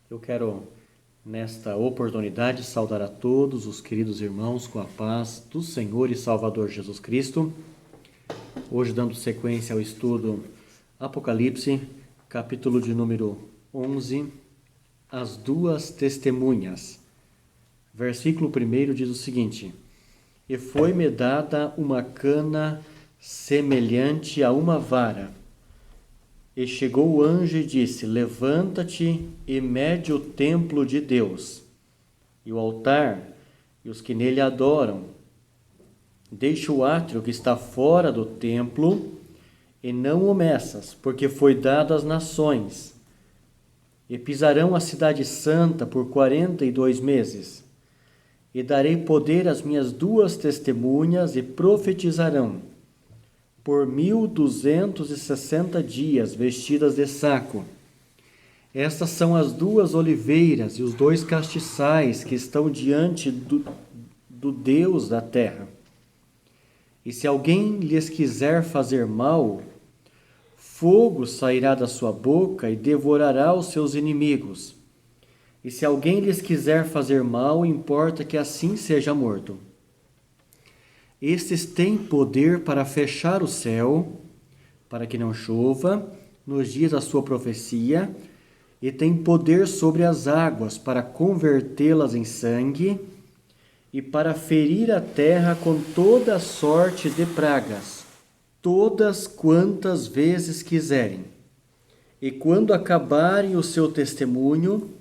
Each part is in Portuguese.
Eu quero, nesta oportunidade, saudar a todos os queridos irmãos com a paz do Senhor e Salvador Jesus Cristo. Hoje, dando sequência ao estudo Apocalipse, capítulo de número 11, as duas testemunhas. Versículo 1 diz o seguinte: E foi-me dada uma cana semelhante a uma vara. E chegou o anjo e disse: Levanta-te e mede o templo de Deus, e o altar, e os que nele adoram. Deixa o átrio que está fora do templo, e não o meças, porque foi dado às nações. E pisarão a cidade santa por 42 meses. E darei poder às minhas duas testemunhas, e profetizarão por 1260 dias, vestidas de saco. Estas são as duas oliveiras e os dois castiçais que estão diante do Deus da terra. E se alguém lhes quiser fazer mal, fogo sairá da sua boca e devorará os seus inimigos. E se alguém lhes quiser fazer mal, importa que assim seja morto. Estes têm poder para fechar o céu, para que não chova, nos dias da sua profecia, e têm poder sobre as águas para convertê-las em sangue, e para ferir a terra com toda sorte de pragas, todas quantas vezes quiserem. E quando acabarem o seu testemunho,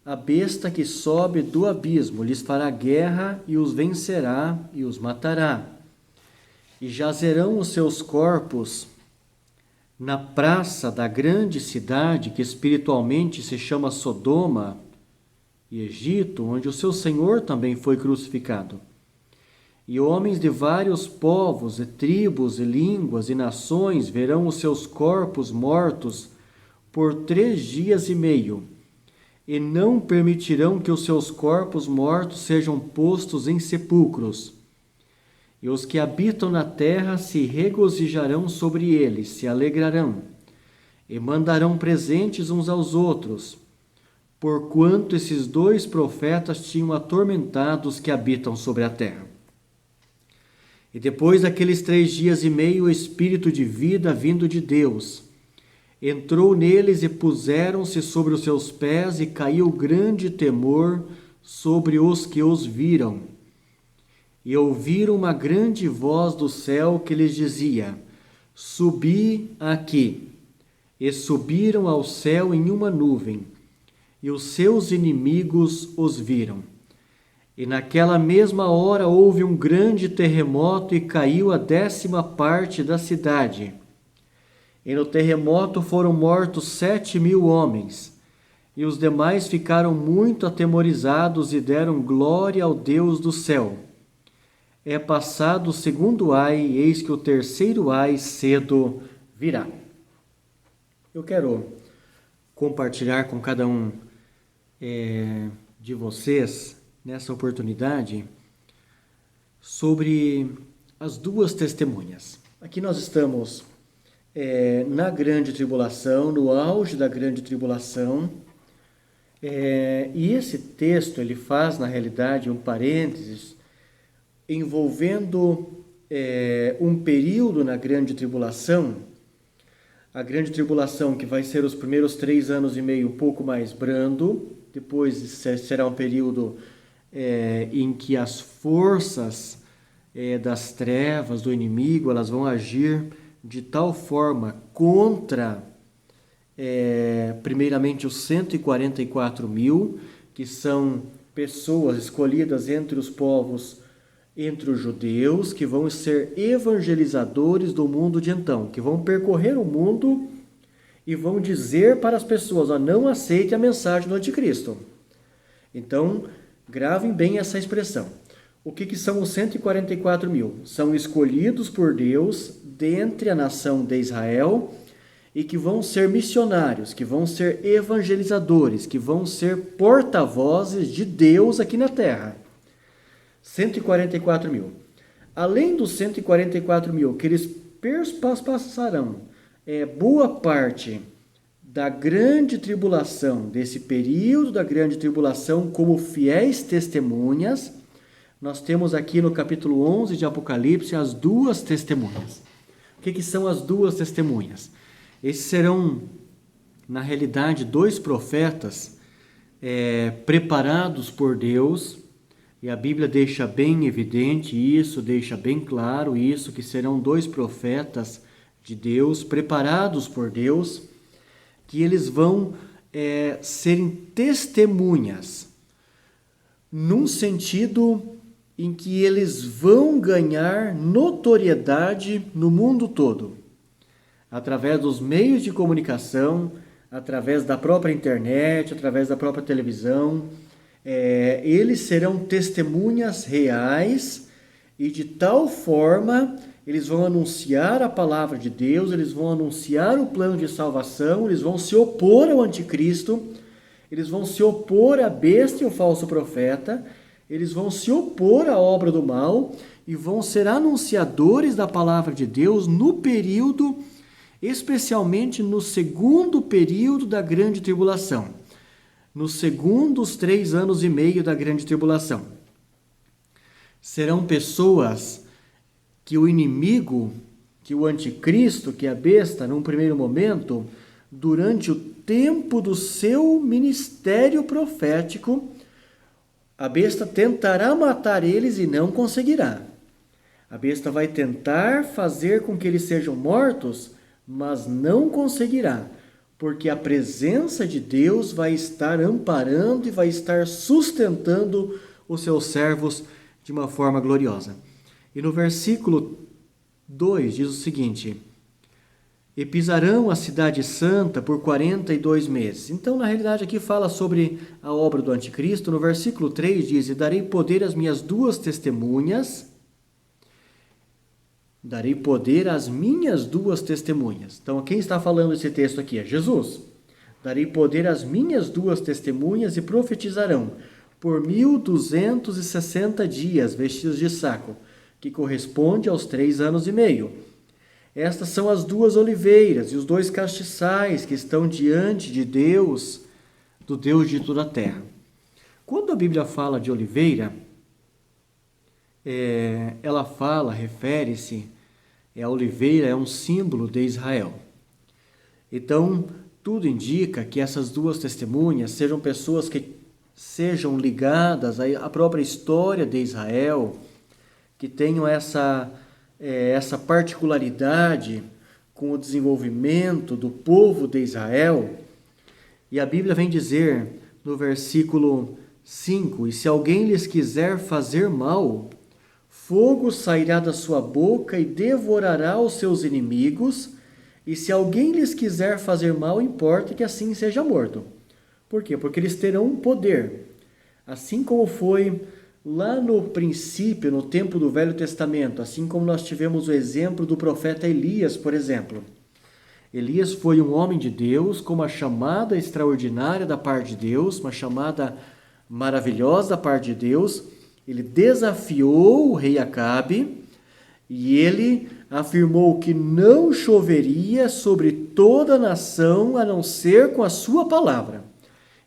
a besta que sobe do abismo lhes fará guerra e os vencerá e os matará. E jazerão os seus corpos na praça da grande cidade, que espiritualmente se chama Sodoma e Egito, onde o seu Senhor também foi crucificado. E homens de vários povos, e tribos, e línguas, e nações verão os seus corpos mortos por 3 dias e meio, e não permitirão que os seus corpos mortos sejam postos em sepulcros. E os que habitam na terra se regozijarão sobre eles, se alegrarão, e mandarão presentes uns aos outros, porquanto esses 2 profetas tinham atormentado os que habitam sobre a terra. E depois daqueles 3 dias e meio, o Espírito de vida vindo de Deus entrou neles e puseram-se sobre os seus pés, e caiu grande temor sobre os que os viram. E ouviram uma grande voz do céu que lhes dizia: Subi aqui. E subiram ao céu em uma nuvem, e os seus inimigos os viram. E naquela mesma hora houve um grande terremoto, e caiu a 10ª parte da cidade. E no terremoto foram mortos 7.000 homens, e os demais ficaram muito atemorizados e deram glória ao Deus do céu. É passado o 2º ai, e eis que o 3º ai cedo virá. Eu quero compartilhar com cada um de vocês, nessa oportunidade, sobre as duas testemunhas. Aqui nós estamos na grande tribulação, no auge da grande tribulação, e esse texto ele faz, na realidade, um parênteses envolvendo um período na grande tribulação, a grande tribulação que vai ser os primeiros 3 anos e meio um pouco mais brando, depois será um período em que as forças das trevas, do inimigo, elas vão agir de tal forma contra, primeiramente, os 144.000, que são pessoas escolhidas entre os povos, entre os judeus, que vão ser evangelizadores do mundo de então, que vão percorrer o mundo e vão dizer para as pessoas: não aceite a mensagem do anticristo. Então, gravem bem essa expressão. O que são os 144.000? São escolhidos por Deus dentre a nação de Israel e que vão ser missionários, que vão ser evangelizadores, que vão ser porta-vozes de Deus aqui na terra. 144.000. Além dos 144.000, que eles passarão boa parte da grande tribulação, desse período da grande tribulação, como fiéis testemunhas, nós temos aqui no capítulo 11 de Apocalipse as duas testemunhas. O que são as duas testemunhas? Esses serão, na realidade, dois profetas preparados por Deus, e a Bíblia deixa bem evidente isso, deixa bem claro isso, que serão dois profetas de Deus, preparados por Deus, que eles vão serem testemunhas, num sentido em que eles vão ganhar notoriedade no mundo todo, através dos meios de comunicação, através da própria internet, através da própria televisão. Eles serão testemunhas reais e de tal forma eles vão anunciar a palavra de Deus, eles vão anunciar o plano de salvação, eles vão se opor ao anticristo, eles vão se opor à besta e ao falso profeta, eles vão se opor à obra do mal e vão ser anunciadores da palavra de Deus no período, especialmente no segundo período da grande tribulação, nos segundos 3 anos e meio da grande tribulação. Serão pessoas que o inimigo, que o anticristo, que a besta, num primeiro momento, durante o tempo do seu ministério profético, a besta tentará matar eles e não conseguirá. A besta vai tentar fazer com que eles sejam mortos, mas não conseguirá, porque a presença de Deus vai estar amparando e vai estar sustentando os seus servos de uma forma gloriosa. E no versículo 2 diz o seguinte: e pisarão a cidade santa por 42 meses. Então, na realidade, aqui fala sobre a obra do anticristo. No versículo 3 diz: e darei poder às minhas duas testemunhas. Darei poder às minhas duas testemunhas. Então, quem está falando esse texto aqui é Jesus. Darei poder às minhas duas testemunhas e profetizarão por 1260 dias vestidos de saco, que corresponde aos 3 anos e meio. Estas são as duas oliveiras e os 2 castiçais que estão diante de Deus, do Deus de toda a terra. Quando a Bíblia fala de oliveira, ela refere-se, a oliveira é um símbolo de Israel. Então, tudo indica que essas duas testemunhas sejam pessoas que sejam ligadas à própria história de Israel, que tenham essa particularidade com o desenvolvimento do povo de Israel. E a Bíblia vem dizer no versículo 5: e se alguém lhes quiser fazer mal, fogo sairá da sua boca e devorará os seus inimigos, e se alguém lhes quiser fazer mal, importa que assim seja morto. Por quê? Porque eles terão um poder, assim como foi lá no princípio, no tempo do Velho Testamento, assim como nós tivemos o exemplo do profeta Elias, por exemplo. Elias foi um homem de Deus com uma chamada extraordinária da parte de Deus, uma chamada maravilhosa da parte de Deus. Ele desafiou o rei Acabe e ele afirmou que não choveria sobre toda a nação a não ser com a sua palavra.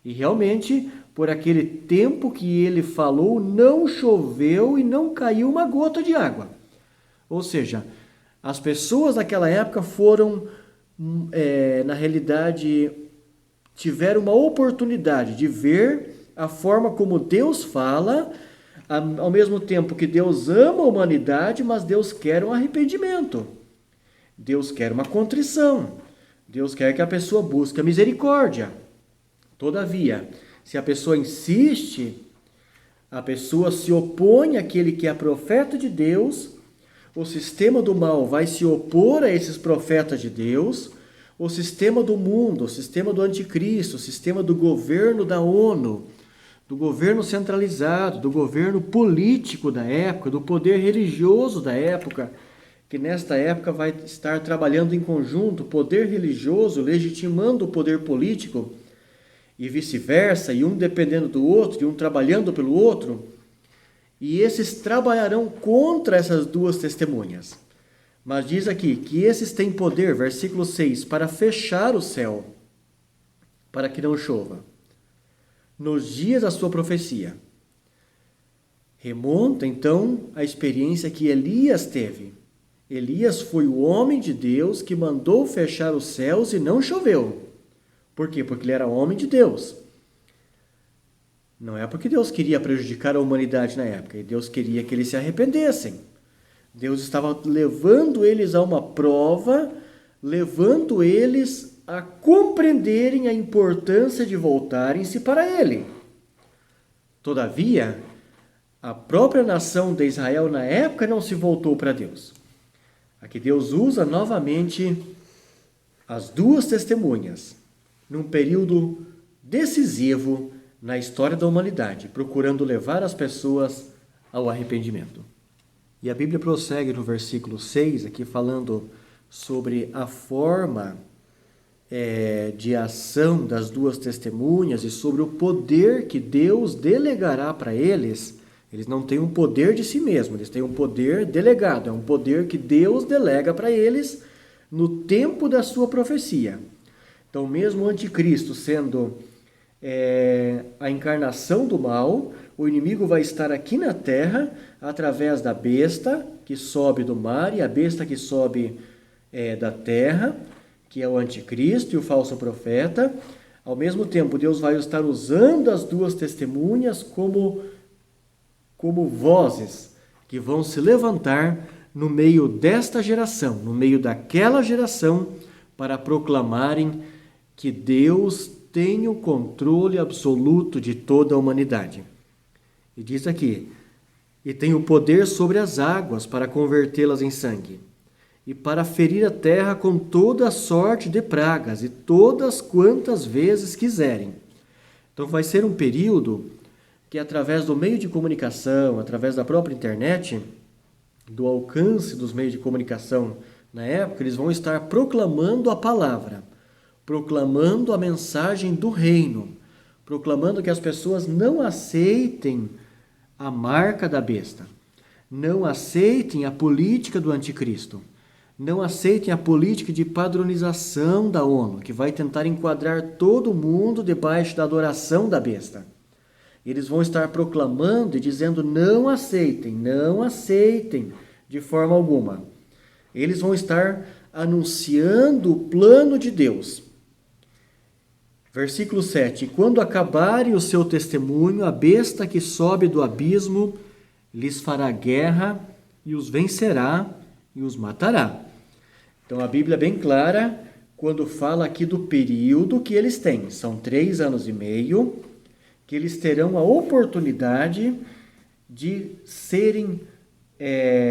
E realmente, por aquele tempo que ele falou, não choveu e não caiu uma gota de água. Ou seja, as pessoas daquela época foram, na realidade, tiveram uma oportunidade de ver a forma como Deus fala, ao mesmo tempo que Deus ama a humanidade, mas Deus quer um arrependimento. Deus quer uma contrição. Deus quer que a pessoa busque a misericórdia. Todavia, se a pessoa insiste, a pessoa se opõe àquele que é profeta de Deus, o sistema do mal vai se opor a esses profetas de Deus, o sistema do mundo, o sistema do anticristo, o sistema do governo da ONU, do governo centralizado, do governo político da época, do poder religioso da época, que nesta época vai estar trabalhando em conjunto, o poder religioso legitimando o poder político, e vice-versa, e um dependendo do outro, e um trabalhando pelo outro, e esses trabalharão contra essas duas testemunhas. Mas diz aqui que esses têm poder, versículo 6, para fechar o céu. para que não chova, nos dias da sua profecia. Remonta, então, a experiência que Elias teve. Elias foi o homem de Deus que mandou fechar os céus e não choveu. Por quê? Porque ele era homem de Deus. Não é porque Deus queria prejudicar a humanidade na época, e Deus queria que eles se arrependessem. Deus estava levando eles a uma prova, levando eles a compreenderem a importância de voltarem-se para Ele. Todavia, a própria nação de Israel na época não se voltou para Deus. Aqui Deus usa novamente as duas testemunhas, num período decisivo na história da humanidade, procurando levar as pessoas ao arrependimento. E a Bíblia prossegue no versículo 6, aqui falando sobre a forma de ação das duas testemunhas e sobre o poder que Deus delegará para eles. Eles não têm um poder de si mesmo, eles têm um poder delegado, é um poder que Deus delega para eles no tempo da sua profecia. Então, mesmo o anticristo sendo a encarnação do mal, o inimigo vai estar aqui na terra através da besta que sobe do mar e a besta que sobe da terra, que é o anticristo e o falso profeta. Ao mesmo tempo, Deus vai estar usando as duas testemunhas como vozes que vão se levantar no meio desta geração, no meio daquela geração, para proclamarem que Deus tem o controle absoluto de toda a humanidade. E diz aqui, e tem o poder sobre as águas para convertê-las em sangue, e para ferir a terra com toda a sorte de pragas, e todas quantas vezes quiserem. Então vai ser um período que através do meio de comunicação, através da própria internet, do alcance dos meios de comunicação na época, eles vão estar proclamando a palavra, proclamando a mensagem do reino, proclamando que as pessoas não aceitem a marca da besta, não aceitem a política do anticristo, não aceitem a política de padronização da ONU, que vai tentar enquadrar todo mundo debaixo da adoração da besta. Eles vão estar proclamando e dizendo não aceitem de forma alguma. Eles vão estar anunciando o plano de Deus. Versículo 7. Quando acabarem o seu testemunho, a besta que sobe do abismo lhes fará guerra e os vencerá e os matará. Então a Bíblia é bem clara quando fala aqui do período que eles têm. São 3 anos e meio que eles terão a oportunidade de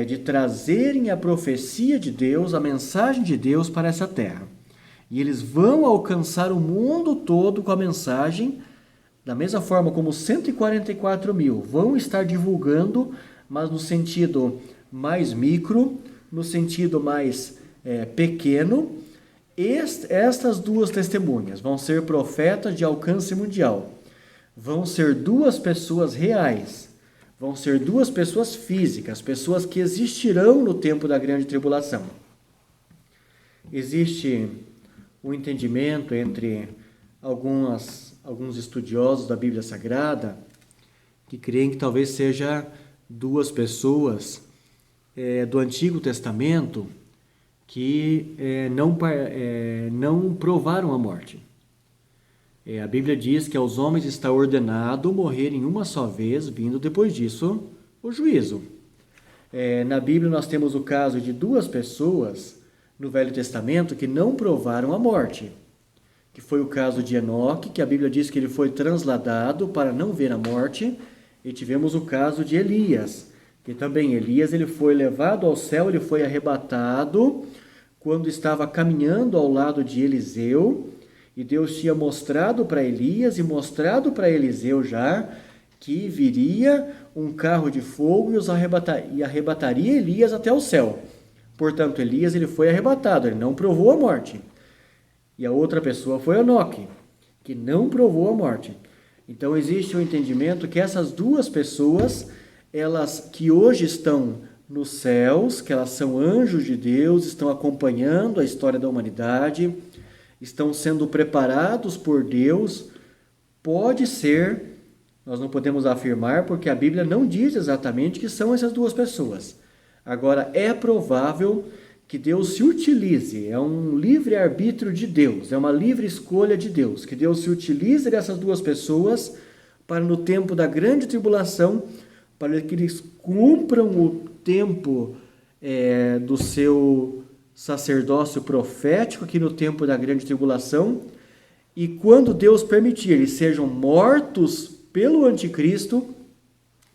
de trazerem a profecia de Deus, a mensagem de Deus para essa terra. E eles vão alcançar o mundo todo com a mensagem, da mesma forma como 144 mil vão estar divulgando, mas no sentido mais micro, no sentido mais pequeno. Estas duas testemunhas vão ser profetas de alcance mundial. Vão ser 2 pessoas reais, vão ser 2 pessoas físicas, pessoas que existirão no tempo da grande tribulação. Existe um entendimento entre alguns estudiosos da Bíblia Sagrada que creem que talvez seja 2 pessoas do Antigo Testamento que não provaram a morte. A Bíblia diz que aos homens está ordenado morrerem uma só vez, vindo depois disso o juízo. Na Bíblia nós temos o caso de 2 pessoas no Velho Testamento que não provaram a morte, que foi o caso de Enoque, que a Bíblia diz que ele foi transladado para não ver a morte, e tivemos o caso de Elias, que também Elias ele foi levado ao céu, ele foi arrebatado quando estava caminhando ao lado de Eliseu, e Deus tinha mostrado para Elias e mostrado para Eliseu já que viria um carro de fogo e arrebataria Elias até o céu. Portanto, Elias ele foi arrebatado, ele não provou a morte. E a outra pessoa foi Enoque, que não provou a morte. Então, existe um entendimento que essas 2 pessoas, elas que hoje estão nos céus, que elas são anjos de Deus, estão acompanhando a história da humanidade, estão sendo preparados por Deus. Pode ser, nós não podemos afirmar, porque a Bíblia não diz exatamente que são essas duas pessoas. Agora, é provável que Deus se utilize, é um livre-arbítrio de Deus, é uma livre escolha de Deus, que Deus se utilize dessas duas pessoas para, no tempo da grande tribulação, para que eles cumpram o tempo do seu sacerdócio profético aqui no tempo da grande tribulação, e quando Deus permitir, eles sejam mortos pelo anticristo,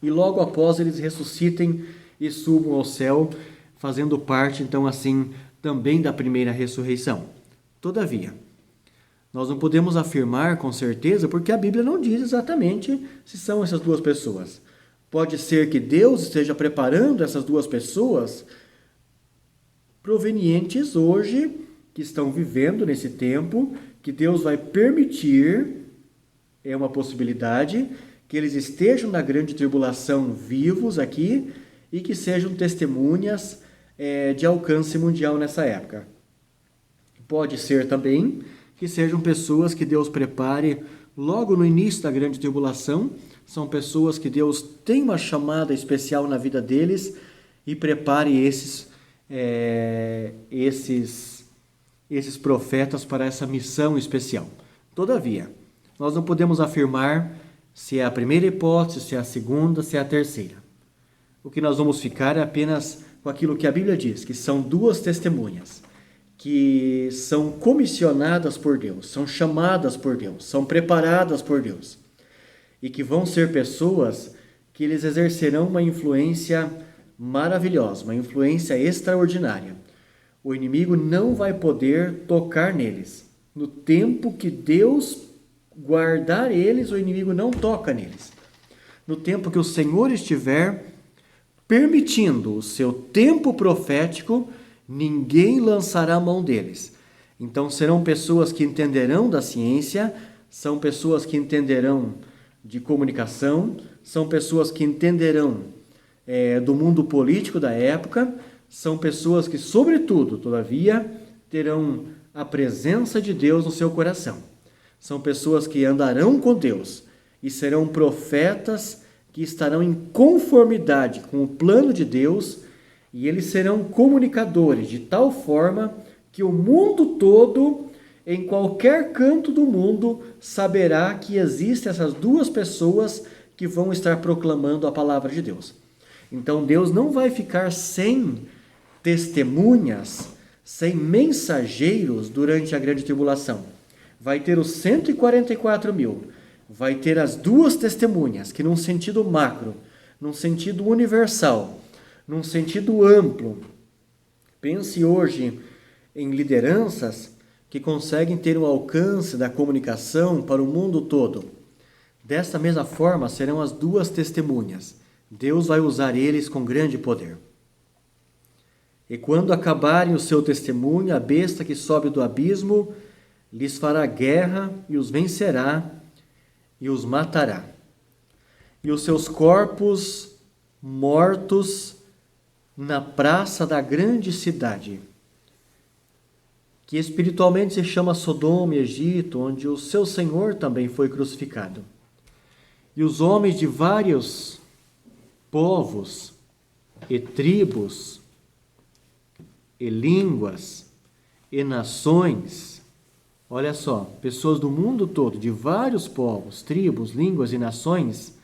e logo após eles ressuscitem e subam ao céu, fazendo parte, então, assim, também da primeira ressurreição. Todavia, nós não podemos afirmar com certeza, porque a Bíblia não diz exatamente se são essas duas pessoas. Pode ser que Deus esteja preparando essas duas pessoas provenientes hoje, que estão vivendo nesse tempo, que Deus vai permitir, é uma possibilidade, que eles estejam na grande tribulação vivos aqui e que sejam testemunhas de alcance mundial nessa época. Pode ser também que sejam pessoas que Deus prepare logo no início da grande tribulação, são pessoas que Deus tem uma chamada especial na vida deles e prepare esses profetas para essa missão especial. Todavia, nós não podemos afirmar se é a primeira hipótese, se é a segunda, se é a terceira. O que nós vamos ficar é apenas com aquilo que a Bíblia diz, que são duas testemunhas, que são comissionadas por Deus, são chamadas por Deus, são preparadas por Deus, e que vão ser pessoas que eles exercerão uma influência maravilhosa, uma influência extraordinária. O inimigo não vai poder tocar neles. No tempo que Deus guardar eles, o inimigo não toca neles. No tempo que o Senhor estiver permitindo o seu tempo profético, ninguém lançará a mão deles. Então serão pessoas que entenderão da ciência, são pessoas que entenderão de comunicação, são pessoas que entenderão do mundo político da época, são pessoas que, sobretudo, todavia, terão a presença de Deus no seu coração. São pessoas que andarão com Deus e serão profetas que estarão em conformidade com o plano de Deus, e eles serão comunicadores de tal forma que o mundo todo, em qualquer canto do mundo, saberá que existem essas duas pessoas que vão estar proclamando a palavra de Deus. Então Deus não vai ficar sem testemunhas, sem mensageiros durante a grande tribulação. Vai ter os 144.000, vai ter as duas testemunhas, que num sentido macro, num sentido universal, num sentido amplo. Pense hoje em lideranças que conseguem ter o alcance da comunicação para o mundo todo. Desta mesma forma serão as duas testemunhas. Deus vai usar eles com grande poder. E quando acabarem o seu testemunho, a besta que sobe do abismo lhes fará guerra e os vencerá e os matará. E os seus corpos mortos na praça da grande cidade, que espiritualmente se chama Sodoma e Egito, onde o seu Senhor também foi crucificado. E os homens de vários povos e tribos e línguas e nações, olha só, pessoas do mundo todo, de vários povos, tribos, línguas e nações,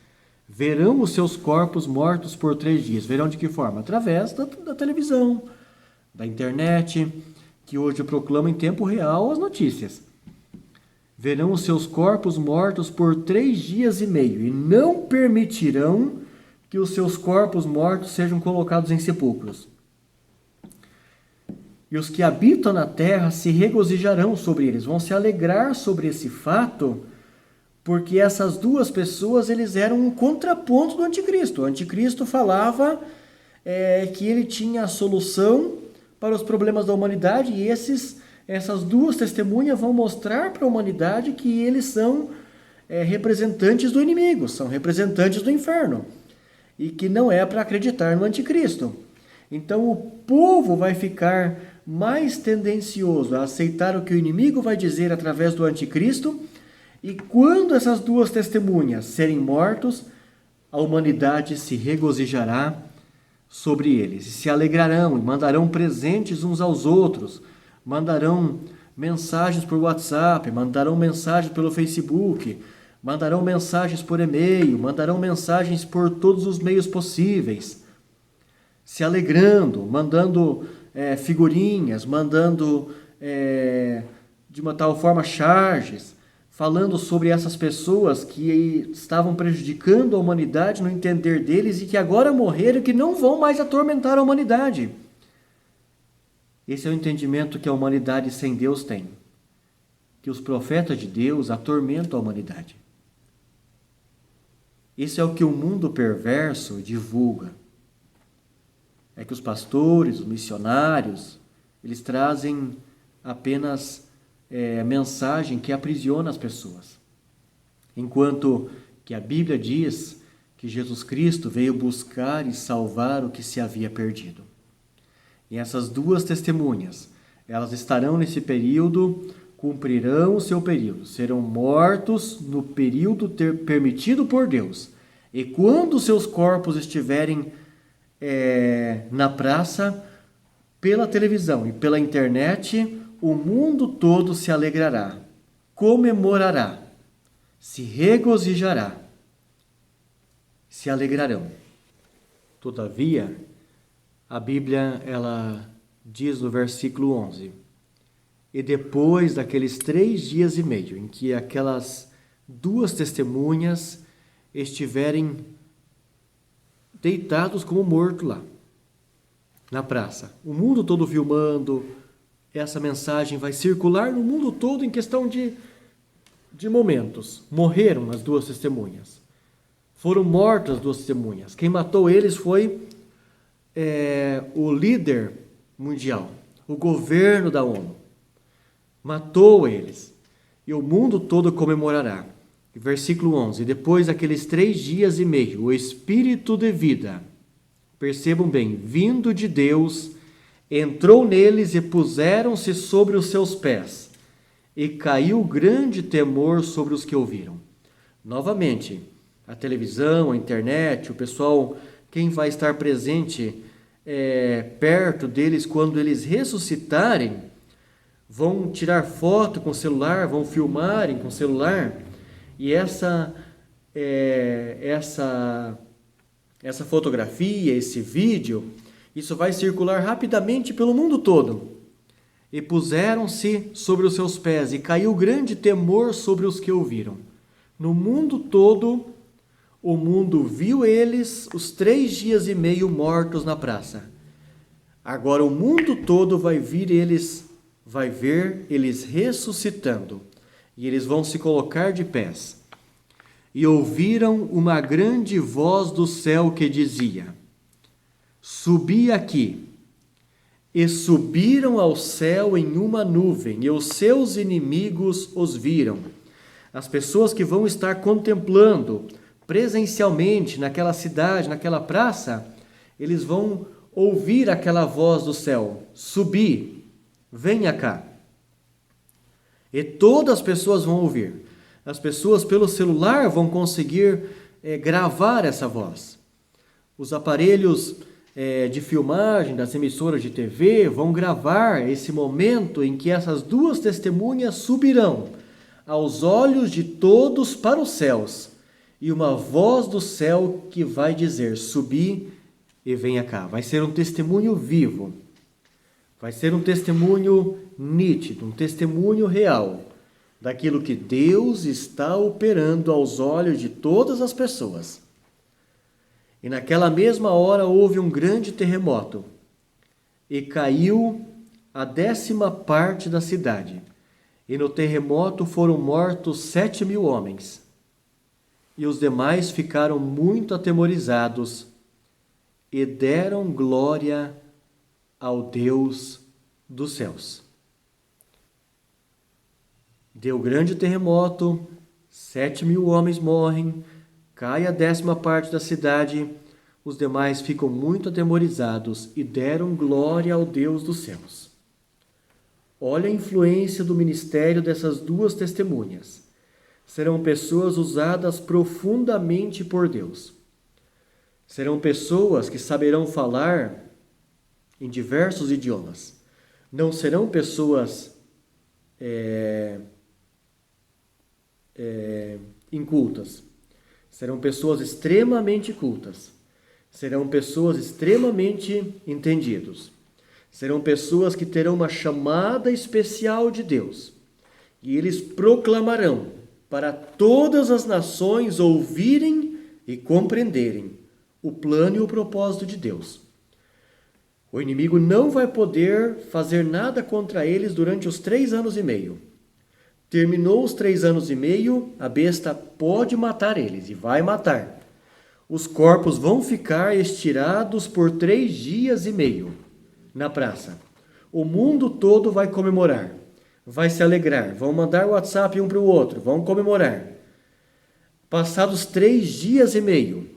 verão os seus corpos mortos por 3 dias. Verão de que forma? Através da televisão, da internet, que hoje proclama em tempo real as notícias. Verão os seus corpos mortos por 3 dias e meio, e não permitirão que os seus corpos mortos sejam colocados em sepulcros. E os que habitam na terra se regozijarão sobre eles, vão se alegrar sobre esse fato, porque essas duas pessoas, eles eram um contraponto do anticristo. O anticristo falava que ele tinha a solução para os problemas da humanidade, e essas duas testemunhas vão mostrar para a humanidade que eles são representantes do inimigo, são representantes do inferno, e que não é para acreditar no anticristo. Então o povo vai ficar mais tendencioso a aceitar o que o inimigo vai dizer através do anticristo, e quando essas duas testemunhas serem mortos, a humanidade se regozijará sobre eles, e se alegrarão, e mandarão presentes uns aos outros, mandarão mensagens por WhatsApp, mandarão mensagens pelo Facebook, mandarão mensagens por e-mail, mandarão mensagens por todos os meios possíveis, se alegrando, mandando figurinhas, mandando de uma tal forma charges, falando sobre essas pessoas que estavam prejudicando a humanidade no entender deles e que agora morreram e que não vão mais atormentar a humanidade. Esse é o entendimento que a humanidade sem Deus tem, que os profetas de Deus atormentam a humanidade. Esse é o que o mundo perverso divulga. É que os pastores, os missionários, eles trazem apenas mensagem que aprisiona as pessoas. Enquanto que a Bíblia diz que Jesus Cristo veio buscar e salvar o que se havia perdido. E essas duas testemunhas, elas estarão nesse período, cumprirão o seu período, serão mortos no período permitido por Deus. E quando seus corpos estiverem na praça, pela televisão e pela internet, o mundo todo se alegrará, comemorará, se regozijará, se alegrarão. Todavia, a Bíblia ela diz no versículo 11: e depois daqueles 3 dias e meio em que aquelas duas testemunhas estiverem deitados como mortos lá, na praça, o mundo todo filmando, essa mensagem vai circular no mundo todo em questão de momentos. Morreram as duas testemunhas. Foram mortas as duas testemunhas. Quem matou eles foi o líder mundial, o governo da ONU. Matou eles. E o mundo todo comemorará. Versículo 11. Depois daqueles 3 dias e meio, o Espírito de vida, percebam bem, vindo de Deus, entrou neles e puseram-se sobre os seus pés, e caiu grande temor sobre os que ouviram. Novamente, a televisão, a internet, o pessoal, quem vai estar presente perto deles quando eles ressuscitarem, vão tirar foto com o celular, vão filmarem com o celular, e essa fotografia, esse vídeo, isso vai circular rapidamente pelo mundo todo. E puseram-se sobre os seus pés, e caiu grande temor sobre os que ouviram. No mundo todo, o mundo viu eles os 3 dias e meio mortos na praça. Agora o mundo todo vai ver eles ressuscitando, e eles vão se colocar de pés. E ouviram uma grande voz do céu que dizia: subi aqui. E subiram ao céu em uma nuvem, e os seus inimigos os viram. As pessoas que vão estar contemplando presencialmente naquela cidade, naquela praça, eles vão ouvir aquela voz do céu: subi, venha cá. E todas as pessoas vão ouvir. As pessoas pelo celular vão conseguir gravar essa voz. Os aparelhos de filmagem das emissoras de TV vão gravar esse momento em que essas duas testemunhas subirão aos olhos de todos para os céus, e uma voz do céu que vai dizer: subi e venha cá. Vai ser um testemunho vivo, vai ser um testemunho nítido, um testemunho real daquilo que Deus está operando aos olhos de todas as pessoas. E naquela mesma hora houve um grande terremoto, e caiu a 10ª parte da cidade, e no terremoto foram mortos 7.000 homens, e os demais ficaram muito atemorizados, e deram glória ao Deus dos céus. Deu grande terremoto, 7.000 homens morrem, cai a 10ª parte da cidade, os demais ficam muito atemorizados e deram glória ao Deus dos céus. Olha a influência do ministério dessas duas testemunhas. Serão pessoas usadas profundamente por Deus. Serão pessoas que saberão falar em diversos idiomas. Não serão pessoas incultas. Serão pessoas extremamente cultas. Serão pessoas extremamente entendidos. Serão pessoas que terão uma chamada especial de Deus. E eles proclamarão para todas as nações ouvirem e compreenderem o plano e o propósito de Deus. O inimigo não vai poder fazer nada contra eles durante os 3 anos e meio. Terminou os 3 anos e meio, a besta pode matar eles e vai matar. Os corpos vão ficar estirados por 3 dias e meio na praça. O mundo todo vai comemorar, vai se alegrar, vão mandar WhatsApp um para o outro, vão comemorar. Passados 3 dias e meio,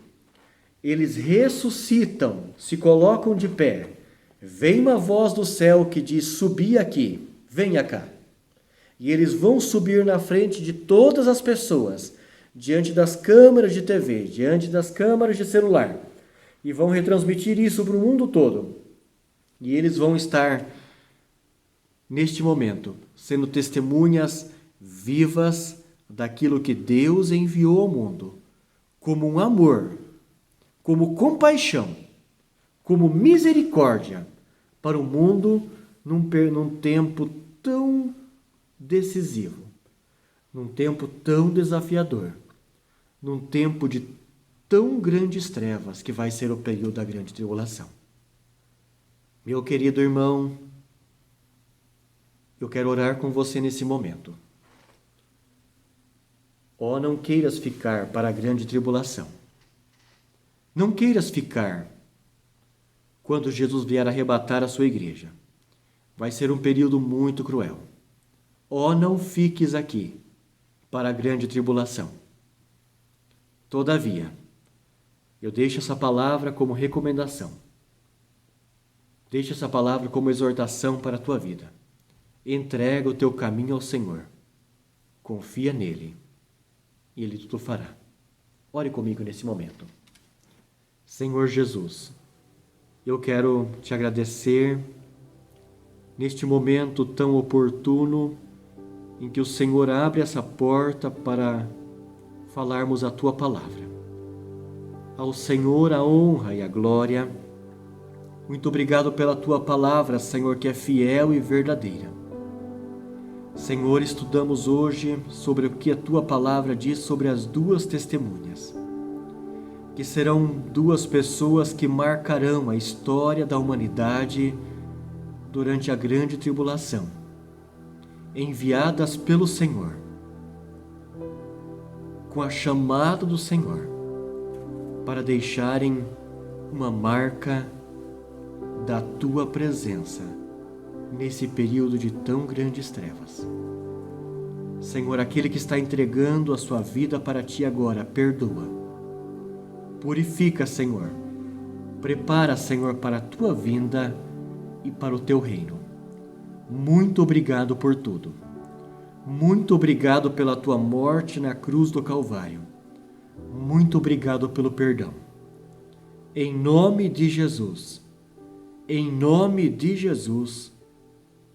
eles ressuscitam, se colocam de pé. Vem uma voz do céu que diz: subi aqui, venha cá. E eles vão subir na frente de todas as pessoas, diante das câmeras de TV, diante das câmeras de celular, e vão retransmitir isso para o mundo todo. E eles vão estar, neste momento, sendo testemunhas vivas daquilo que Deus enviou ao mundo, como um amor, como compaixão, como misericórdia para o mundo num tempo tão decisivo, num tempo tão desafiador, num tempo de tão grandes trevas que vai ser o período da grande tribulação. Meu querido irmão, eu quero orar com você nesse momento. Ó, não queiras ficar para a grande tribulação. Não queiras ficar quando Jesus vier arrebatar a sua igreja. Vai ser um período muito cruel. Ó, não fiques aqui para a grande tribulação. Todavia, eu deixo essa palavra como recomendação. Deixa essa palavra como exortação para a tua vida. Entrega o teu caminho ao Senhor. Confia nele e ele tudo fará. Ore comigo nesse momento. Senhor Jesus, eu quero te agradecer neste momento tão oportuno em que o Senhor abre essa porta para falarmos a tua palavra. Ao Senhor a honra e a glória. Muito obrigado pela tua palavra, Senhor, que é fiel e verdadeira. Senhor, estudamos hoje sobre o que a tua palavra diz sobre as duas testemunhas, que serão 2 pessoas que marcarão a história da humanidade durante a grande tribulação, enviadas pelo Senhor, com a chamada do Senhor, para deixarem uma marca da tua presença nesse período de tão grandes trevas. Senhor, aquele que está entregando a sua vida para ti agora, perdoa. Purifica, Senhor. Prepara, Senhor, para a tua vinda e para o teu reino. Muito obrigado por tudo. Muito obrigado pela tua morte na cruz do Calvário. Muito obrigado pelo perdão. Em nome de Jesus. Em nome de Jesus.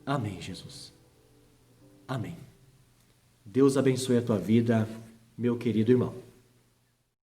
Amém, Jesus. Amém. Deus abençoe a tua vida, meu querido irmão.